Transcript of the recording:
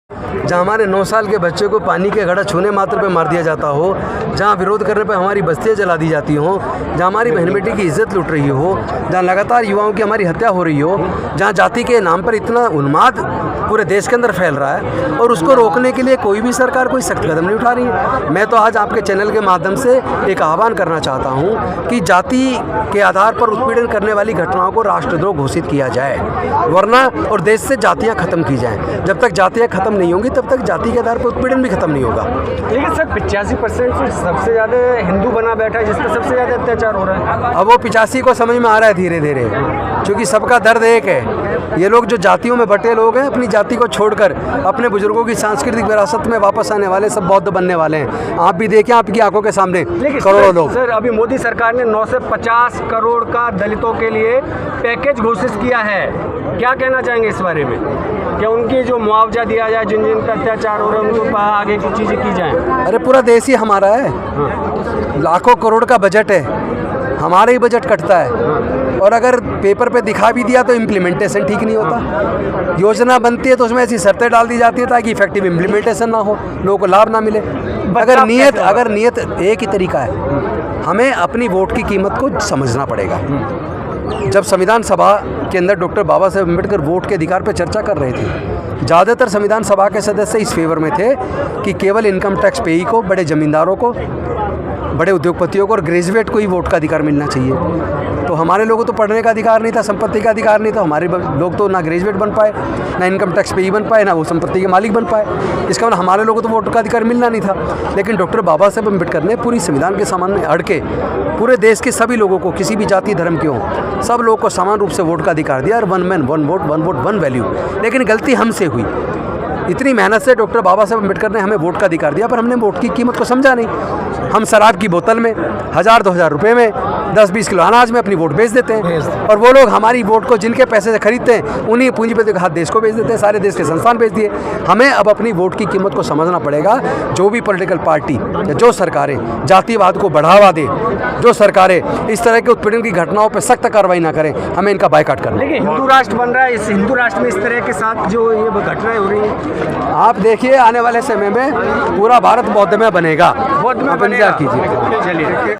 जहाँ हमारे 9 साल के बच्चे को पानी के घड़ा छूने मात्र पे मार दिया जाता हो, जहाँ विरोध करने पे हमारी बस्तियाँ जला दी जाती हों, जहाँ हमारी बहन बेटी की इज्जत लूट रही हो, जहाँ लगातार युवाओं की हमारी हत्या हो रही हो, जहाँ जाति के नाम पर इतना उन्माद पूरे देश के अंदर फैल रहा है और उसको रोकने के लिए कोई भी सरकार कोई सख्त कदम नहीं उठा रही है। मैं तो आज आपके चैनल के माध्यम से एक आह्वान करना चाहता हूँ कि जाति के आधार पर उत्पीड़न करने वाली घटनाओं को राष्ट्रद्रोह घोषित किया जाए, वरना और देश से जातियाँ खत्म की जाएँ। जब तक जातियाँ खत्म नहीं होंगी तब तक जाति के आधार पर उत्पीड़न भी खत्म नहीं होगा। लेकिन सर 85% सबसे ज़्यादा हिंदू बना बैठा है, जिसका सबसे ज़्यादा अत्याचार हो रहा है। अब वो 85 को समझ में आ रहा है धीरे धीरे, क्योंकि सबका दर्द एक है। ये लोग जो जातियों में बटे लोग हैं, अपनी जाति को छोड़कर अपने बुजुर्गों की सांस्कृतिक विरासत में वापस आने वाले, सब बौद्ध बनने वाले हैं। आप भी देखें, आपकी आंखों के सामने करोड़ों लोग। सर अभी मोदी सरकार ने 9 से 50 करोड़ का दलितों के लिए पैकेज घोषित किया है, क्या कहना चाहेंगे इस बारे में? क्या उनकी जो मुआवजा दिया जाए, जिन जिन पर अत्याचार हो रहे हैं उनको आगे की चीज़ें की जाएँ? अरे पूरा देश ही हमारा है, लाखों करोड़ का बजट है, हमारा ही बजट कटता है। और अगर पेपर पे दिखा भी दिया तो इम्प्लीमेंटेशन ठीक नहीं होता। योजना बनती है तो उसमें ऐसी शर्तें डाल दी जाती है ताकि इफेक्टिव इम्प्लीमेंटेशन ना हो, लोगों को लाभ ना मिले। अगर नियत एक ही तरीका है, हमें अपनी वोट की कीमत को समझना पड़ेगा। जब संविधान सभा के अंदर डॉक्टर बाबा साहेब अम्बेडकर वोट के अधिकार पर चर्चा कर रहे थे, ज़्यादातर संविधान सभा के सदस्य इस फेवर में थे कि केवल इनकम टैक्स पेई को, बड़े ज़मींदारों को, बड़े उद्योगपतियों को और ग्रेजुएट को ही वोट का अधिकार मिलना चाहिए। तो हमारे लोगों को तो पढ़ने का अधिकार नहीं था, संपत्ति का अधिकार नहीं था। हमारे लोग तो ना ग्रेजुएट बन पाए, ना इनकम टैक्स पेई बन पाए, ना वो संपत्ति के मालिक बन पाए। इसका मतलब हमारे लोगों को तो वोट का अधिकार मिलना नहीं था। लेकिन डॉक्टर बाबा साहेब अम्बेडकर ने पूरी संविधान के सामने अड़ के पूरे देश के सभी लोगों को, किसी भी जाति धर्म के हों, सब लोगों को समान रूप से वोट का अधिकार दिया। और 1 मैन 1 वोट 1 वोट 1 वैल्यू। लेकिन गलती हमसे हुई। इतनी मेहनत से डॉक्टर बाबा साहेब अम्बेडकर ने हमें वोट का अधिकार दिया, पर हमने वोट की कीमत को समझा नहीं। हम शराब की बोतल में 1000-2000 रुपये में 10-20 किलो अनाज में अपनी वोट बेच देते हैं। और वो लोग हमारी वोट को जिनके पैसे से खरीदते हैं, उन्हीं पूंजीपति के हाथ देश को बेच देते हैं, सारे देश के संस्थान बेच दिए। हमें अब अपनी वोट की कीमत को समझना पड़ेगा। जो भी पॉलिटिकल पार्टी या जो सरकारें जातिवाद को बढ़ावा दे, जो सरकारें इस तरह के उत्पीड़न की घटनाओं पर सख्त कार्रवाई ना करें, हमें इनका बायकॉट करना। लेकिन हिंदू राष्ट्र बन रहा है, इस हिंदू राष्ट्र में इस तरह के साथ जो ये घटनाएं हो रही हैं, आप देखिए आने वाले समय में पूरा भारत बौद्धमय बनेगा। बौद्धमय आप इंतजार कीजिए। चलिए।